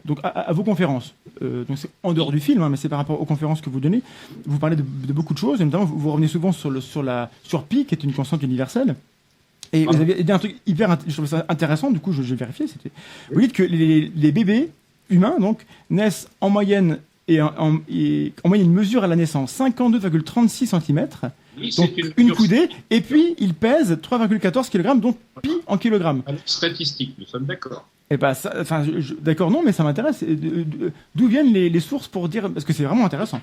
donc à vos conférences, donc c'est en dehors du film, hein, mais c'est par rapport aux conférences que vous donnez, vous parlez de beaucoup de choses, et notamment vous revenez souvent sur pi, qui est une constante universelle. Et vous avez dit un truc je trouve ça intéressant, du coup je vais vérifier. Vous dites que les bébés humains donc naissent en moyenne et en moyenne mesurent à la naissance 52,36 cm, Oui, donc une coudée, et puis ils pèsent 3,14 kg, donc pi en kilogrammes. Statistique, nous sommes d'accord. Et bah, d'accord, non, mais ça m'intéresse. D'où viennent les sources pour dire, parce que c'est vraiment intéressant.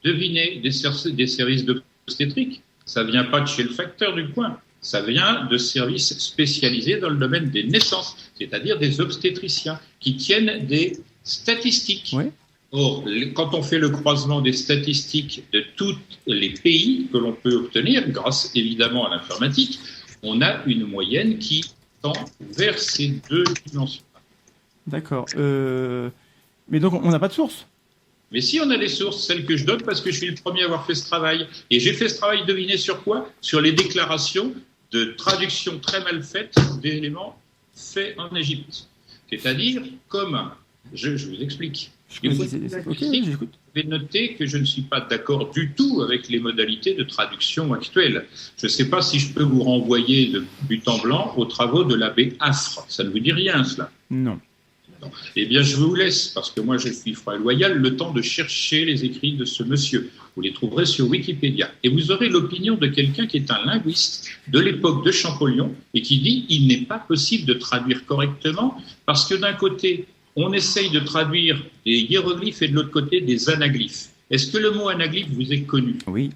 Devinez, des services d'obstétrique, ça vient pas de chez le facteur du coin. Ça vient de services spécialisés dans le domaine des naissances, c'est-à-dire des obstétriciens qui tiennent des statistiques. Oui. Or, quand on fait le croisement des statistiques de tous les pays que l'on peut obtenir, grâce évidemment à l'informatique, on a une moyenne qui tend vers ces deux dimensions. D'accord. Mais donc, on n'a pas de source. Mais si on a des sources, celles que je donne parce que je suis le premier à avoir fait ce travail. Et j'ai fait ce travail, devinez sur quoi? Sur les déclarations de traduction très mal faites d'éléments faits en Égypte. C'est-à-dire, comme, je vous explique. Ok, j'écoute. Je vais noter que je ne suis pas d'accord du tout avec les modalités de traduction actuelles. Je ne sais pas si je peux vous renvoyer de but en blanc aux travaux de l'abbé Affre. Ça ne vous dit rien, cela? Non. Non. Eh bien, je vous laisse, parce que moi, je suis froid et loyal, le temps de chercher les écrits de ce monsieur. Vous les trouverez sur Wikipédia. Et vous aurez l'opinion de quelqu'un qui est un linguiste de l'époque de Champollion et qui dit « il n'est pas possible de traduire correctement parce que d'un côté, on essaye de traduire des hiéroglyphes et de l'autre côté, des anaglyphes. » Est-ce que le mot anaglyphe vous est connu? Oui.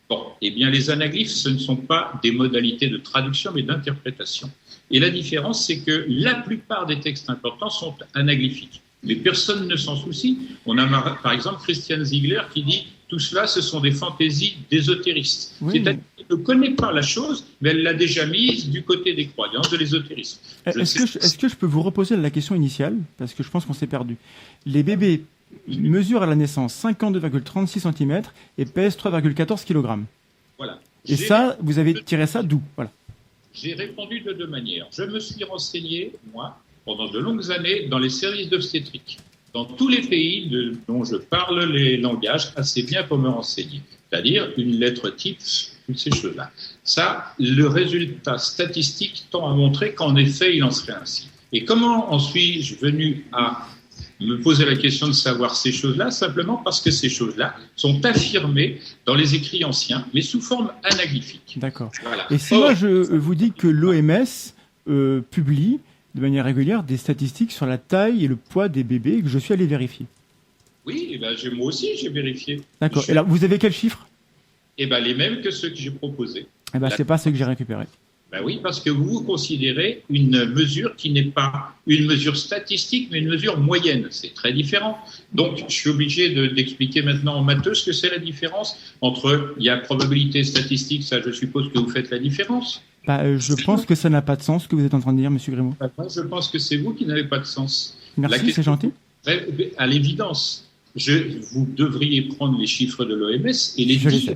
Bon, eh bien, les anaglyphes, ce ne sont pas des modalités de traduction, mais d'interprétation. Et la différence, c'est que la plupart des textes importants sont anaglyphiques. Mais personne ne s'en soucie. On a par exemple Christiane Ziegler qui dit « tout cela, ce sont des fantaisies d'ésotéristes ». Oui, C'est-à-dire qu'elle ne connaît pas la chose, mais elle l'a déjà mise du côté des croyances, de l'ésotérisme. Est-ce que je peux vous reposer la question initiale? Parce que je pense qu'on s'est perdu. Les bébés mesurent à la naissance 52,36 cm et pèsent 3,14 kg. Voilà. Et ça, vous avez tiré ça d'où? Voilà. J'ai répondu de deux manières. Je me suis renseigné, moi, pendant de longues années, dans les services d'obstétrique, dans tous les pays dont je parle les langages assez bien pour me renseigner. C'est-à-dire une lettre type, toutes ces choses-là. Ça, le résultat statistique tend à montrer qu'en effet, il en serait ainsi. Et comment en suis-je venu à me poser la question de savoir ces choses-là? Simplement parce que ces choses-là sont affirmées dans les écrits anciens, mais sous forme anaglyphique. D'accord. Voilà. Et si moi je vous dis que l'OMS publie de manière régulière des statistiques sur la taille et le poids des bébés et que je suis allé vérifier? Oui, eh ben, moi aussi j'ai vérifié. D'accord. Et là, vous avez quel chiffre? Eh ben, les mêmes que ceux que j'ai proposés. Eh ben, c'est pas ceux que j'ai récupérés. Ben oui, parce que vous considérez une mesure qui n'est pas une mesure statistique, mais une mesure moyenne. C'est très différent. Donc, je suis obligé d'expliquer maintenant en matheux ce que c'est la différence entre, il y a probabilité statistique, ça je suppose que vous faites la différence. Je pense que ça n'a pas de sens ce que vous êtes en train de dire, monsieur Grimaud. Je pense que c'est vous qui n'avez pas de sens. Merci, c'est gentil. À l'évidence, vous devriez prendre les chiffres de l'OMS et les dire.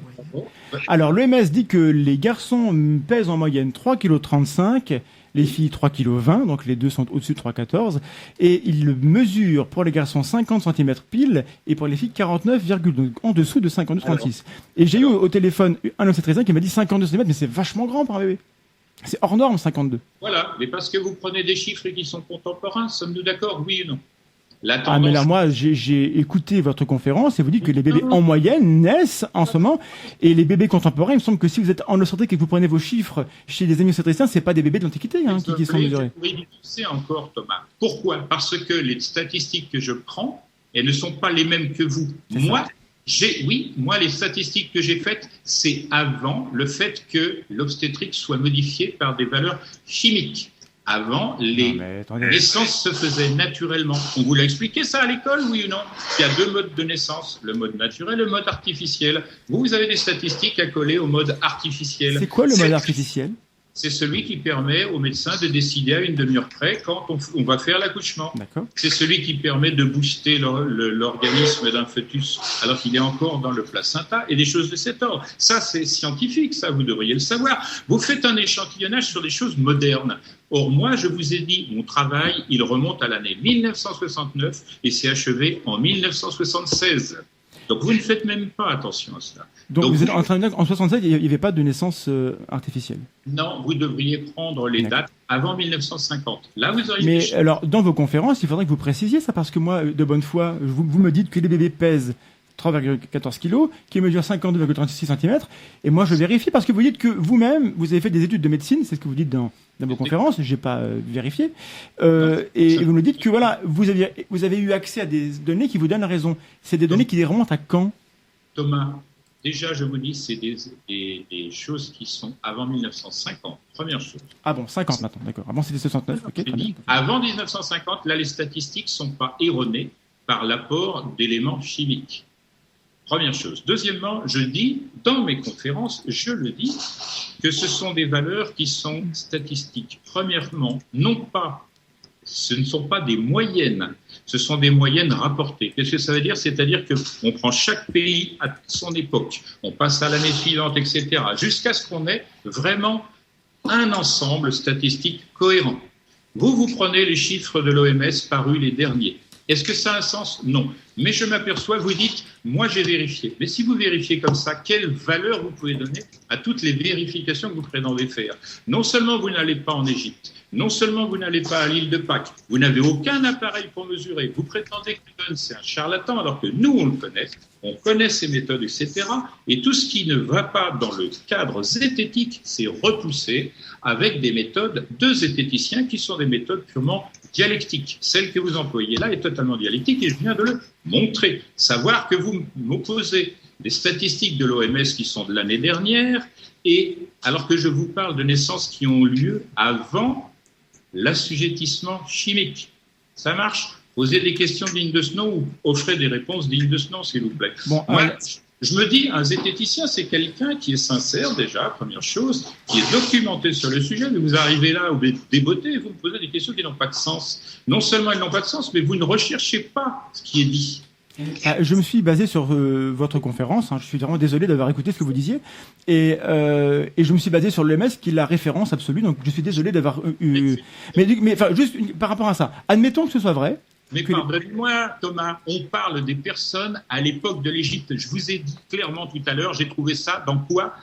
Alors, l'OMS dit que les garçons pèsent en moyenne 3,35 kg, les filles 3,20 kg, donc les deux sont au-dessus de 3,14 kg, et ils mesurent pour les garçons 50 cm pile, et pour les filles 49, donc en dessous de 52,36. Et j'ai eu au téléphone un obstétricien qui m'a dit 52 cm, mais c'est vachement grand pour un bébé. C'est hors norme, 52. Voilà, mais parce que vous prenez des chiffres qui sont contemporains, sommes-nous d'accord, oui ou non? Ah, mais là, moi, j'ai écouté votre conférence et vous dites que les bébés en moyenne naissent en ce moment. Et les bébés contemporains, il me semble que si vous êtes en obstétrique et que vous prenez vos chiffres chez des amis obstétriciens, c'est pas des bébés de l'Antiquité qui sont mesurés. Oui, c'est encore, Thomas. Pourquoi? Parce que les statistiques que je prends, elles ne sont pas les mêmes que vous. Moi, les statistiques que j'ai faites, c'est avant le fait que l'obstétrique soit modifiée par des valeurs chimiques. Avant, les naissances se faisaient naturellement. On vous l'a expliqué ça à l'école, oui ou non? Il y a deux modes de naissance, le mode naturel et le mode artificiel. Vous avez des statistiques à coller au mode artificiel. C'est quoi le mode artificiel? C'est celui qui permet au médecin de décider à une demi-heure près quand on va faire l'accouchement. C'est celui qui permet de booster l'organisme d'un fœtus alors qu'il est encore dans le placenta et des choses de cet ordre. Ça, c'est scientifique, ça, vous devriez le savoir. Vous faites un échantillonnage sur des choses modernes. Or, moi, je vous ai dit, mon travail, il remonte à l'année 1969 et s'est achevé en 1976. Donc, vous ne faites même pas attention à cela. Donc vous êtes en train de dire qu'en 67, il n'y avait pas de naissance artificielle? Non, vous devriez prendre les dates avant 1950. Là, vous auriez... Mais alors, dans vos conférences, il faudrait que vous précisiez ça, parce que moi, de bonne foi, vous me dites que les bébés pèsent 3,14 kg, qui mesure 52,36 cm, et moi je vérifie, parce que vous dites que vous-même, vous avez fait des études de médecine, c'est ce que vous dites dans vos conférences, je n'ai pas vérifié, et vous me dites que voilà, vous avez eu accès à des données qui vous donnent raison. C'est des données qui remontent à quand? Thomas, déjà je vous dis, c'est des choses qui sont avant 1950, première chose. Ah bon, 50 maintenant, d'accord. Avant c'était 69, ok. Avant 1950, là les statistiques ne sont pas erronées par l'apport d'éléments chimiques. Première chose. Deuxièmement, je dis, dans mes conférences, je le dis, que ce sont des valeurs qui sont statistiques. Premièrement, ce ne sont pas des moyennes, ce sont des moyennes rapportées. Qu'est-ce que ça veut dire? C'est-à-dire qu'on prend chaque pays à son époque, on passe à l'année suivante, etc., jusqu'à ce qu'on ait vraiment un ensemble statistique cohérent. Vous prenez les chiffres de l'OMS parus les derniers. Est-ce que ça a un sens? Non. Mais je m'aperçois, vous dites, moi j'ai vérifié. Mais si vous vérifiez comme ça, quelle valeur vous pouvez donner à toutes les vérifications que vous prétendez faire? Non seulement vous n'allez pas en Égypte, non seulement vous n'allez pas à l'île de Pâques, vous n'avez aucun appareil pour mesurer. Vous prétendez que Newton, c'est un charlatan, alors que nous, on connaît ses méthodes, etc. Et tout ce qui ne va pas dans le cadre zététique, c'est repoussé avec des méthodes de zététiciens qui sont des méthodes purement dialectiques. Celle que vous employez là est totalement dialectique et je viens de le montrer. Savoir que vous m'opposez des statistiques de l'OMS qui sont de l'année dernière, et alors que je vous parle de naissances qui ont lieu avant l'assujettissement chimique. Ça marche? Posez des questions dignes de ce nom ou offrez des réponses dignes de ce nom, s'il vous plaît. Bon, moi, je me dis, un zététicien, c'est quelqu'un qui est sincère déjà, première chose, qui est documenté sur le sujet, mais vous arrivez là, vous débotez et vous me posez des questions qui n'ont pas de sens. Non seulement elles n'ont pas de sens, mais vous ne recherchez pas ce qui est dit. Je me suis basé sur votre conférence, je suis vraiment désolé d'avoir écouté ce que vous disiez, et je me suis basé sur l'OMS qui est la référence absolue, donc je suis désolé d'avoir eu... Mais enfin, juste par rapport à ça, admettons que ce soit vrai. Mais pardonnez-moi, Thomas, on parle des personnes à l'époque de l'Égypte. Je vous ai dit clairement tout à l'heure, j'ai trouvé ça dans quoi?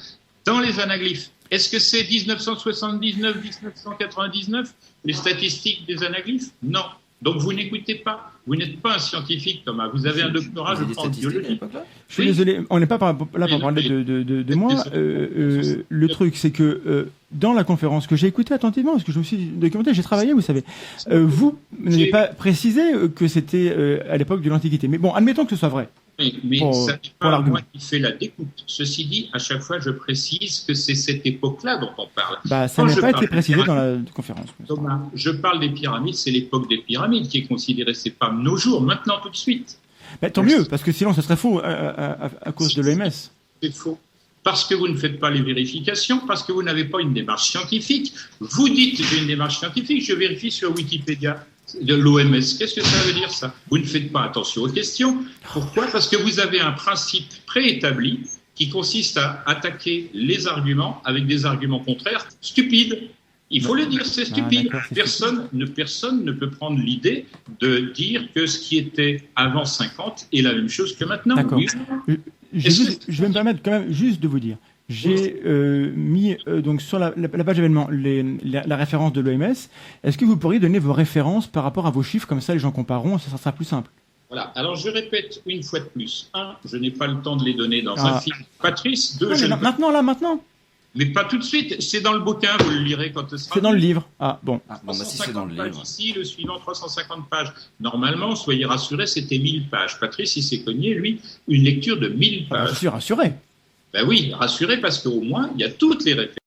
Dans les anaglyphes. Est-ce que c'est 1979, 1999, les statistiques des anaglyphes? Non. Donc vous n'écoutez pas. Vous n'êtes pas un scientifique, Thomas. Vous avez un doctorat, je crois, en biologie. Je suis désolé, on n'est pas là pour parler de moi. Le truc, c'est que dans la conférence que j'ai écoutée attentivement, parce que je me suis documenté, j'ai travaillé, vous savez, vous n'avez pas précisé que c'était à l'époque de l'Antiquité. Mais bon, admettons que ce soit vrai. Oui, mais ça n'est pas moi qui fais la découpe. Ceci dit, à chaque fois, je précise que c'est cette époque-là dont on parle. Ça n'a pas été précisé dans la conférence. Thomas, je parle des pyramides, c'est l'époque des pyramides qui est considérée, c'est pas nos jours, maintenant tout de suite. Tant mieux, parce que sinon ce serait faux à cause de l'OMS. C'est faux. Parce que vous ne faites pas les vérifications, parce que vous n'avez pas une démarche scientifique. Vous dites j'ai une démarche scientifique, je vérifie sur Wikipédia de l'OMS. Qu'est-ce que ça veut dire, ça? Vous ne faites pas attention aux questions. Pourquoi? Parce que vous avez un principe préétabli qui consiste à attaquer les arguments avec des arguments contraires stupides. Il faut le dire, c'est stupide. Personne ne peut prendre l'idée de dire que ce qui était avant 50 est la même chose que maintenant. D'accord. Oui. Je vais me permettre quand même juste de vous dire. J'ai mis donc sur la page événement la référence de l'OMS. Est-ce que vous pourriez donner vos références par rapport à vos chiffres, comme ça les gens compareront, ça sera plus simple. Voilà. Alors je répète une fois de plus. 1, je n'ai pas le temps de les donner dans un film. Patrice, 2, maintenant. Mais pas tout de suite. C'est dans le bouquin, vous le lirez quand ce sera. C'est dans le livre. Ah bon. Si c'est dans le livre. Ici, le suivant 350 pages. Normalement, soyez rassurés, c'était 1000 pages. Patrice, il s'est cogné, lui, une lecture de 1000 pages. Je suis rassuré. Ben oui, rassuré parce qu'au moins, il y a toutes les références.